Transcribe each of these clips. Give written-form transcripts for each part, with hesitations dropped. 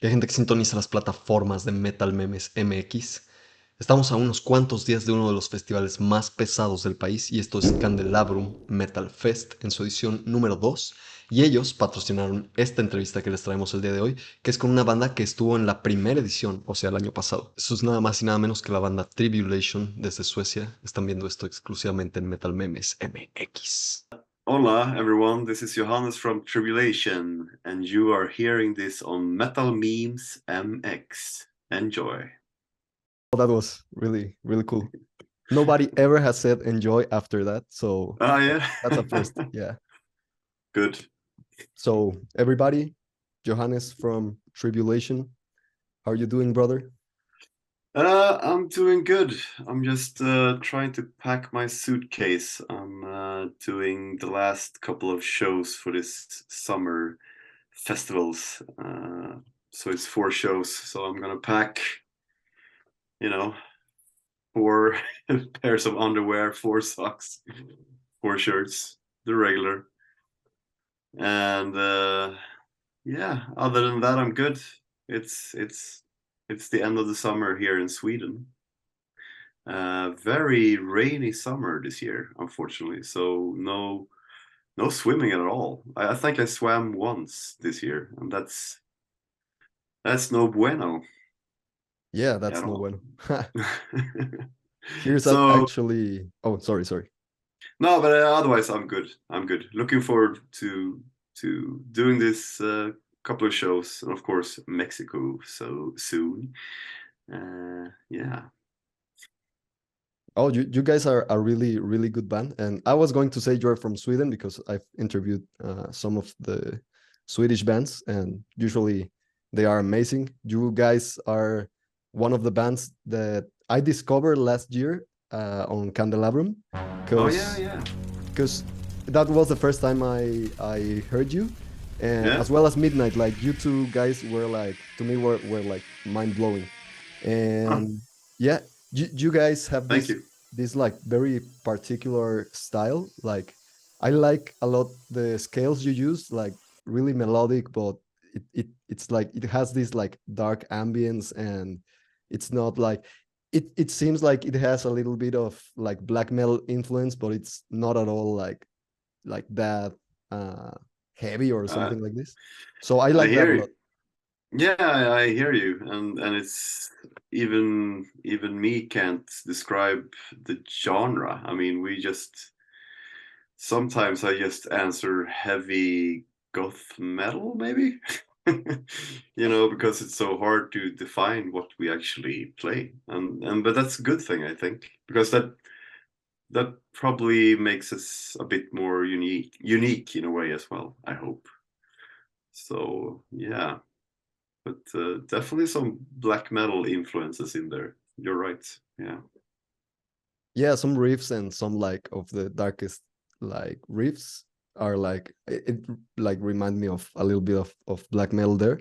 y hay gente que sintoniza las plataformas de metalmemesmx. Estamos a unos cuantos días de uno de los festivales más pesados del país y esto es Labrum Metal Fest en su edición número 2 y ellos patrocinaron esta entrevista que les traemos el día de hoy, que es con una banda que estuvo en la primera edición, o sea, el año pasado. Eso es nada más y nada menos que la banda Tribulation desde Suecia. Están viendo esto exclusivamente en Metal Memes MX. Hola everyone, this is Johannes from Tribulation, and you are hearing this on Metal Memes MX. Enjoy. Oh, that was really, really cool. Nobody ever has said enjoy after that, so Ah, yeah. that's a first. Yeah. Good. So everybody, Johannes from Tribulation, how are you doing, brother? I'm doing good. I'm just trying to pack my suitcase. I'm doing the last couple of shows for this summer festivals. So it's 4 shows. So I'm gonna pack, you know, 4 pairs of underwear, 4 socks, 4 shirts, the regular. And yeah, other than that, I'm good. It's the end of the summer here in Sweden. Very rainy summer this year, unfortunately. So no swimming at all. I think I swam once this year, and that's no bueno Yeah, at that's no all. bueno. Here's So actually. Oh, sorry. no, but otherwise I'm good. I'm good. Looking forward to doing this couple of shows, and of course Mexico so soon. Yeah. Oh, you guys are a really, really good band. And I was going to say you're from Sweden because I've interviewed some of the Swedish bands, and usually they are amazing. You guys are one of the bands that I discovered last year on Candelabrum Oh yeah, because yeah, because that was the first time I heard you, and yeah. as well as Midnight. Like you two guys were like to me were like mind blowing, Oh, and yeah, you guys have thank this you. this like very particular style. Like I like a lot the scales you use, like really melodic, but it's like it has this like dark ambience, and it's not like it seems like it has a little bit of like black metal influence, but it's not at all like that uh heavy or Uh, something like this. So I I like that a hear you. lot. Yeah, I hear you, and it's even me can't describe the genre. I mean, we just sometimes I just answer heavy goth metal, maybe. Because it's so hard to define what we actually play, and but that's a good thing, I think, because that probably makes us a bit more unique in a way as well, I hope. So yeah, but definitely some black metal influences in there. You're right. Yeah. Yeah, some riffs and some like of the darkest like riffs are like it like remind me of a little bit of black metal there.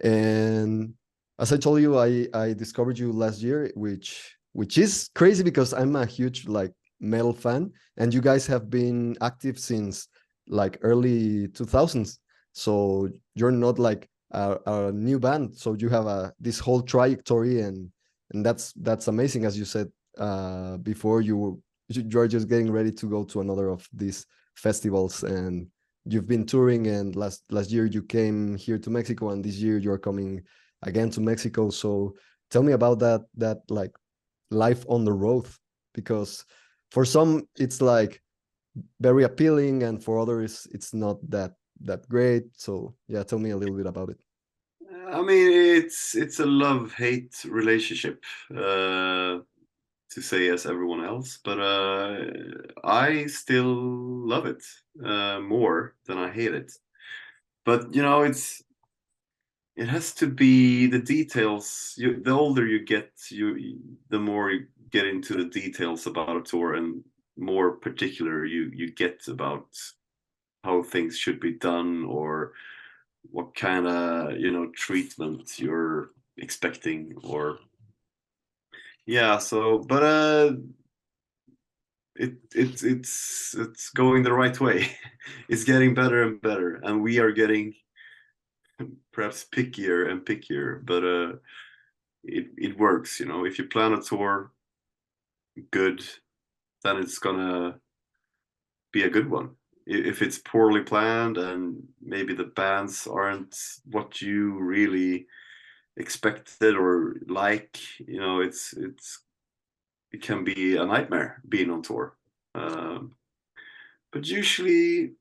And as I told you, I discovered you last year, which is crazy because I'm a huge like metal fan, and you guys have been active since like early 2000s. So you're not like a new band. So you have a this whole trajectory, and that's amazing. As you said before, you're just getting ready to go to another of these festivals, and you've been touring, and last year you came here to Mexico, and this year you're coming again to Mexico. So tell me about that like life on the road, because for some it's like very appealing, and for others it's not that great. So yeah, tell me a little bit about it. I mean, it's a love-hate relationship, to say as everyone else, but I still love it more than I hate it. But it has to be the details. The older you get, the more you get into the details about a tour, and more particular you get about how things should be done, or what kind of treatment you're expecting, or yeah. So but it's going the right way. It's getting better and better, and we are getting perhaps pickier and pickier, but it works, you know. If you plan a tour good, then it's gonna be a good one. If it's poorly planned and maybe the bands aren't what you really expected or like, you know, it can be a nightmare being on tour. But usually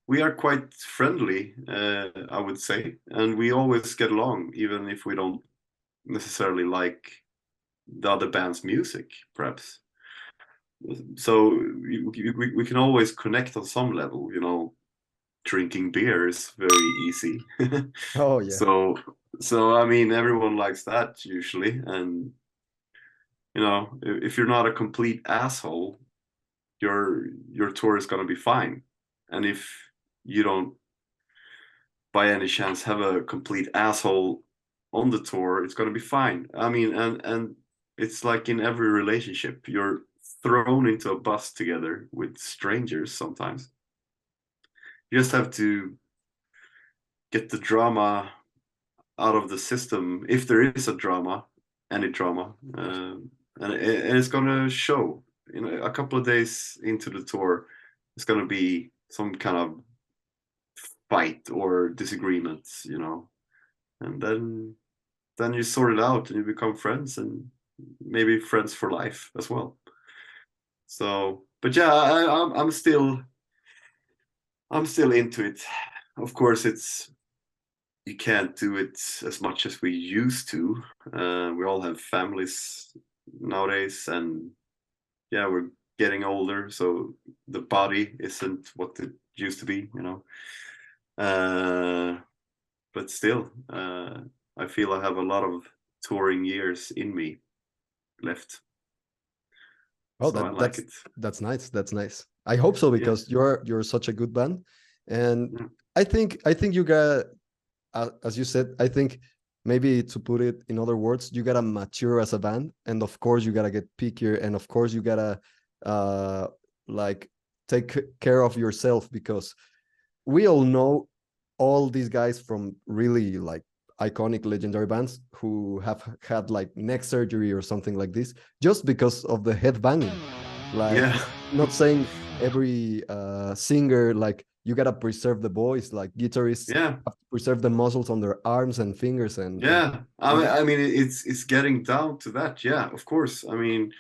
we are quite friendly, I would say, and we always get along, even if we don't necessarily like the other band's music, perhaps. So we can always connect on some level, you know. Drinking beer is very easy. Oh yeah. so so I mean, everyone likes that usually, and you know, if you're not a complete asshole, your tour is gonna be fine. And if you don't by any chance have a complete asshole on the tour, it's gonna be fine. I mean, and it's like in every relationship, you're thrown into a bus together with strangers sometimes. You just have to get the drama out of the system, if there is a drama, any drama, and it's gonna show. You know, a couple of days into the tour, it's gonna be some kind of fight or disagreements, you know, and then you sort it out and you become friends, and maybe friends for life as well. So, but yeah, I'm still into it. Of course, you can't do it as much as we used to. We all have families nowadays, and yeah, we're getting older, so the body isn't what it used to be, you know. But still, I feel I have a lot of touring years in me left, Oh, so I like it. that's nice. That's nice. I hope so, Yeah, because you're such a good band, and yeah, I think you got, as you said, I think maybe to put it in other words, you gotta mature as a band, and of course you gotta get pickier, and of course you gotta uh like take care of yourself, because we all know all these guys from really like iconic legendary bands who have had like neck surgery or something like this just because of the head banging. Like, yeah, not saying every singer, like, you gotta preserve the voice, like guitarists yeah. have to preserve the muscles on their arms and fingers, and Yeah, you got. I mean, it's getting down to that. Yeah, of course. I mean,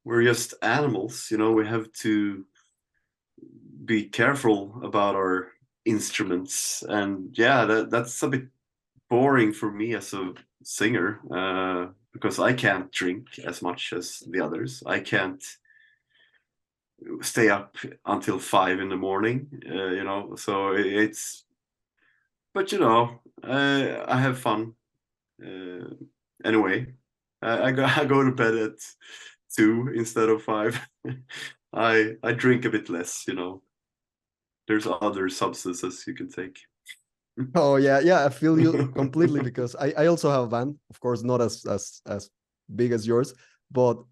we're just animals, you know. We have to be careful about our instruments, and yeah, that's a bit boring for me as a singer, because I can't drink as much as the others. I can't stay up until 5 in the morning, you know. So it's, but you know, I have fun. Uh, anyway, I go to bed at 2 instead of 5. I drink a bit less, you know. There's other substances you can take. Oh yeah, yeah, I feel you completely, because I also have a band, of course, not as big as yours, but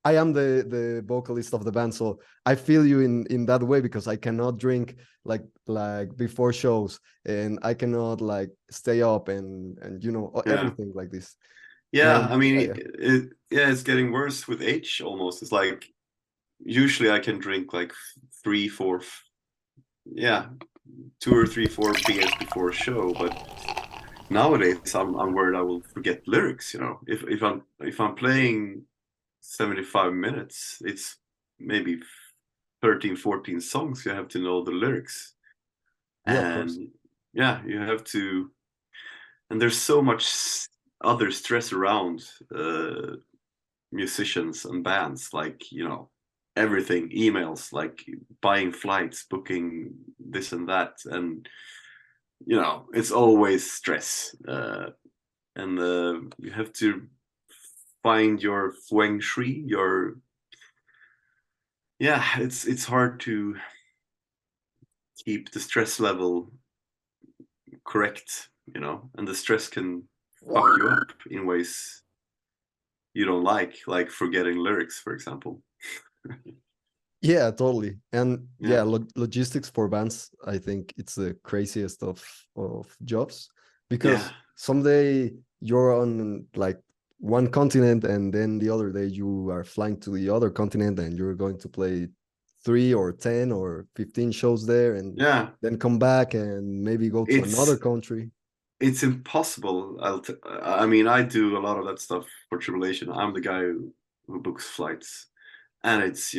I am the vocalist of the band, so I feel you in that way, because I cannot drink like before shows, and I cannot like stay up and Yeah. everything like this. Yeah, And I yeah, mean, yeah. yeah, it's getting worse with age almost. It's like usually I can drink like three, four, yeah, 2 or 3, 4 beers before a show, but nowadays I'm worried I will forget lyrics. You know, if I'm playing 75 minutes, it's maybe 13, 14 songs. You have to know the lyrics, Yeah, of course. and yeah, you have to. And there's so much other stress around musicians and bands, like, you know, everything, emails, like buying flights, booking this and that, and you know, it's always stress, and you have to find your feng shui, your, yeah, it's hard to keep the stress level correct, you know, and the stress can fuck you up in ways you don't like forgetting lyrics, for example. Yeah, totally. And Yeah, yeah, logistics for bands, I think it's the craziest of jobs, yeah, because someday you're on like one continent and then the other day you are flying to the other continent and you're going to play 3 or 10 or 15 shows there and yeah. then come back and maybe go to another It's country. it's impossible. I mean, I do a lot of that stuff for Tribulation. I'm the guy who books flights, and it's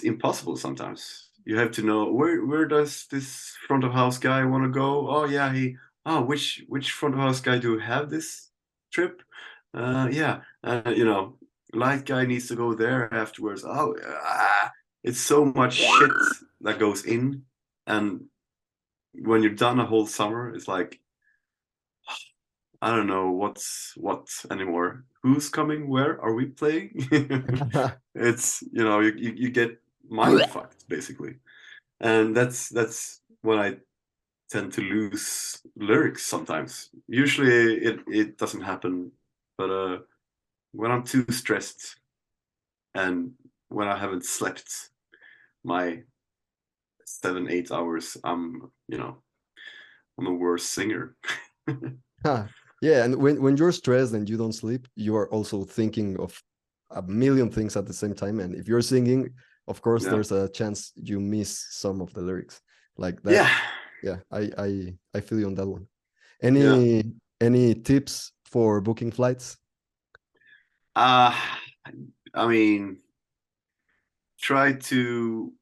impossible sometimes. You have to know where does this front of house guy want to go? Oh yeah, he. Oh, which front of house guy do have this trip? Yeah, light guy needs to go there afterwards. Oh, it's so much shit that goes in, and when you're done a whole summer, it's like I don't know what's what anymore. Who's coming? Where are we playing? It's you get mind fucked basically, and that's when I tend to lose lyrics sometimes. Usually it doesn't happen, but when I'm too stressed and when I haven't slept my 7 8 hours, I'm a worse singer. Huh. Yeah, and when you're stressed and you don't sleep, you are also thinking of a million things at the same time. And if you're singing, of course, Yeah, there's a chance you miss some of the lyrics. Like that. yeah, Yeah, I feel you on that one. yeah. Any tips for booking flights? Uh, I mean, try to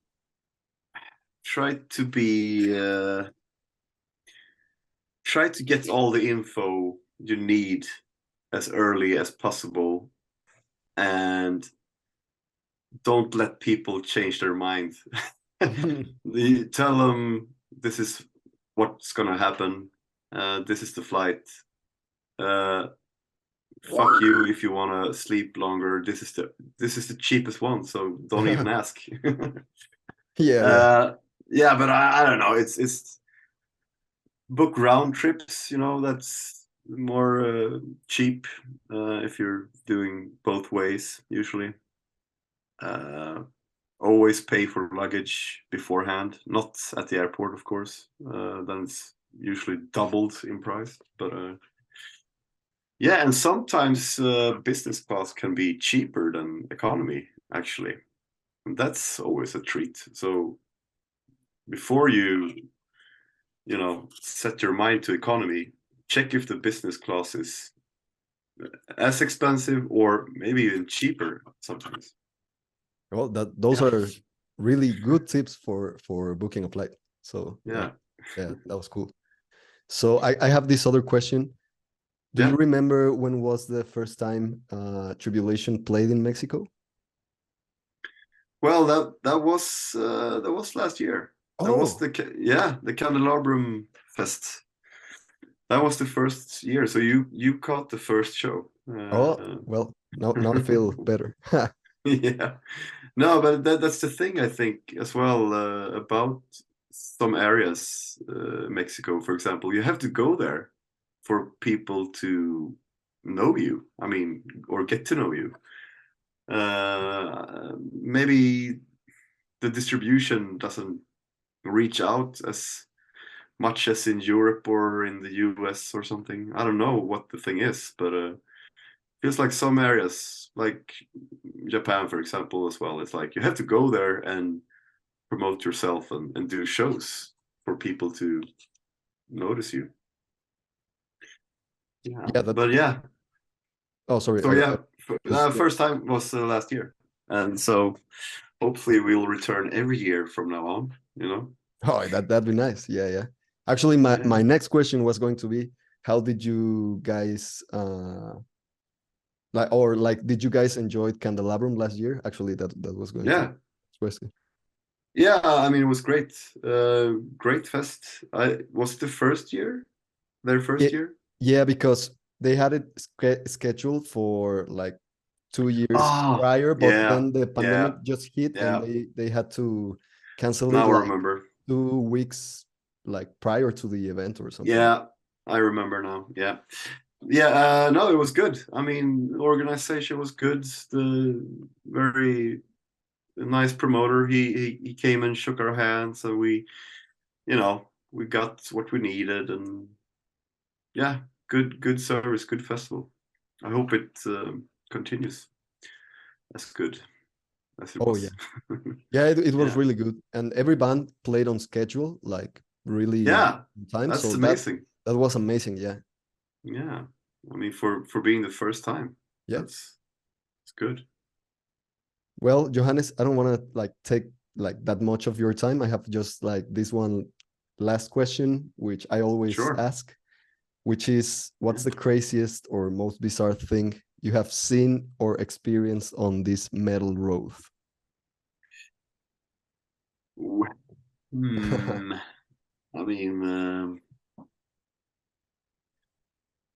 be try to get all the info you need as early as possible, and don't let people change their mind. You tell them this is what's gonna happen. This is the flight. Uh, Fuck you if you wanna sleep longer. This is the cheapest one, so don't even ask. Yeah, yeah. uh, yeah, but I don't know. It's book round trips. That's more cheap if you're doing both ways. Usually, uh, always pay for luggage beforehand, not at the airport, of course. Then it's usually doubled in price. But yeah, and sometimes business class can be cheaper than economy. Actually, and that's always a treat. So before you set your mind to economy, check if the business class is as expensive or maybe even cheaper sometimes. Well, those Yeah, are really good tips for booking a flight. So yeah, yeah, that was cool. So I have this other question. Do you yeah. remember when was the first time Tribulation played in Mexico? Well, that was last year. That was Oh, the Candelabrum Fest. That was the first year. So you caught the first show. oh, well, now I feel better. Yeah. No, but that's the thing I think as well about some areas, Mexico, for example. You have to go there for people to know you. I mean, or get to know you. Maybe the distribution doesn't reach out as much as in Europe or in the US or something. I don't know what the thing is, but feels like some areas, like Japan, for example, as well. It's like you have to go there and promote yourself and do shows for people to notice you. Yeah, Yeah, that. but yeah. Oh, sorry. So I yeah, just. first time was last year, and so hopefully we'll return every year from now on. Oh, that'd be nice. Yeah, yeah. Actually, my Yeah. next question was going to be, how did you guys like did you guys enjoy Candelabrum last year? Actually, that was going to Yeah. express it. Yeah, I mean it was great. Great fest. I was it the first year, their Yeah, first year. yeah, because they had it scheduled for like 2 years Oh, prior, but yeah, then the yeah, pandemic just hit and yeah. they had to cancel it Now I like remember. 2 weeks like prior to the event or something. Yeah, I remember now. Yeah, yeah. No, it was good. I mean, the organization was good. The very a nice promoter. He came and shook our hands, and we got what we needed, and yeah, good service, good festival. I hope it continues as good as it Oh yeah. was. Yeah, it was Yeah. really good, and every band played on schedule, like really Yeah, on time. that's So amazing. that was amazing. Yeah, Yeah, I mean, for being the first time, yeah. it's good. Well, Johannes, I don't want to like take like that much of your time. I have just like this one last question, which I always Sure. ask, which is, what's Yeah. the craziest or most bizarre thing you have seen or experienced on this metal road? Hmm. I mean,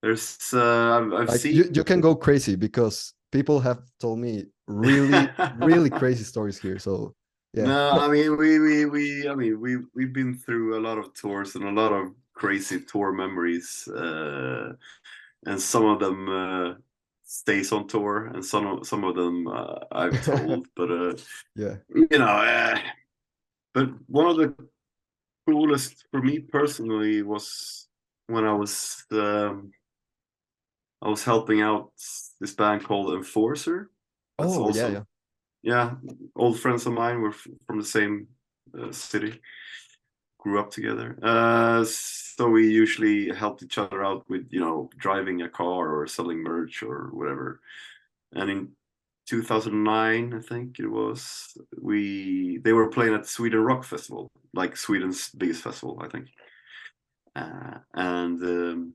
there's I've Like seen. you can go crazy because people have told me really crazy stories here. So yeah. No, I mean we've been through a lot of tours and a lot of crazy tour memories, and some of them stays on tour, and some of them I've told, but Yeah. but one of the coolest for me personally was when I was helping out this band called Enforcer. That's Oh yeah, yeah. also, yeah, old friends of mine were from the same city, grew up together. So we usually helped each other out with, driving a car or selling merch or whatever. And in 2009, I think it was, they were playing at Sweden Rock Festival, like Sweden's biggest festival, I think. And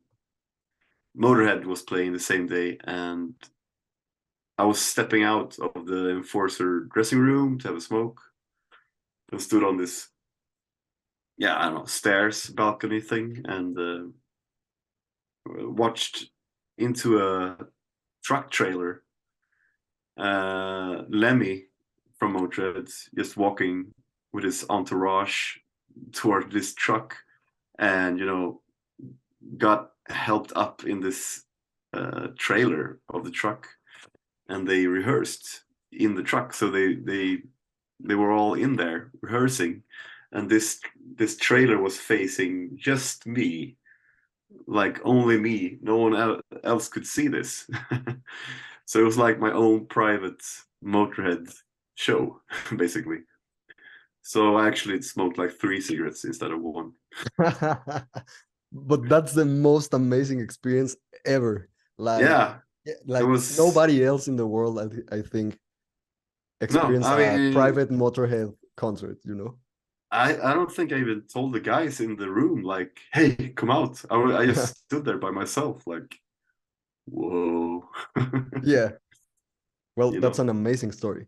Motorhead was playing the same day, and I was stepping out of the Enforcer dressing room to have a smoke, and stood on this, yeah, I don't know, stairs balcony thing, and watched into a truck trailer. Lemmy from Motorhead just walking with his entourage toward this truck, and got helped up in this trailer of the truck, and they rehearsed in the truck. So they were all in there rehearsing, and this trailer was facing just me, like only me. No one else could see this. So it was like my own private Motorhead show, basically. So I actually smoked like 3 cigarettes instead of 1. But that's the most amazing experience ever. Like, Yeah, yeah, it like was. nobody else in the world, I think, No, experience I a mean, private Motorhead concert, you know? I don't think I even told the guys in the room, like, hey, come out. I just stood there by myself, like, whoa. Yeah. Well, You that's know? an amazing story,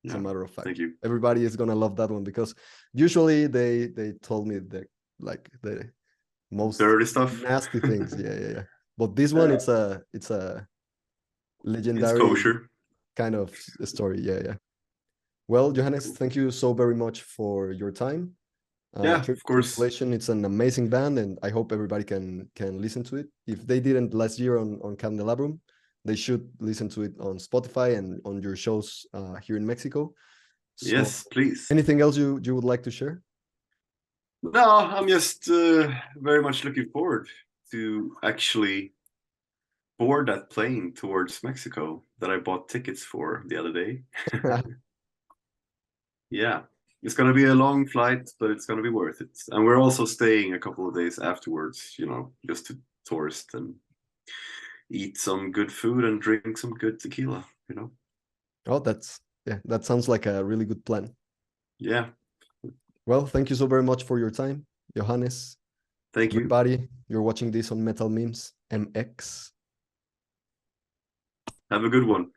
as a Yeah, matter of fact. thank you. Everybody is gonna love that one because usually they told me the like the most Dirty stuff. nasty things. Yeah, yeah, yeah. But this one, Yeah, it's a it's legendary kosher. kind of story. Yeah, yeah. Well, Johannes, thank you so very much for your time. Yeah, of course. Tribulation, it's an amazing band, and I hope everybody can listen to it. If they didn't last year on Labrum, they should listen to it on Spotify and on your shows here in Mexico. So, Yes, please. anything else you would like to share? No, I'm just very much looking forward to actually board that plane towards Mexico that I bought tickets for the other day. Yeah, it's gonna be a long flight, but it's gonna be worth it. And we're also staying a couple of days afterwards, just to tourist and eat some good food and drink some good tequila. Oh, that sounds like a really good plan. Yeah, Well, thank you so very much for your time, Johannes. thank you. Everybody, you're watching this on Metal Memes MX. Have a good one.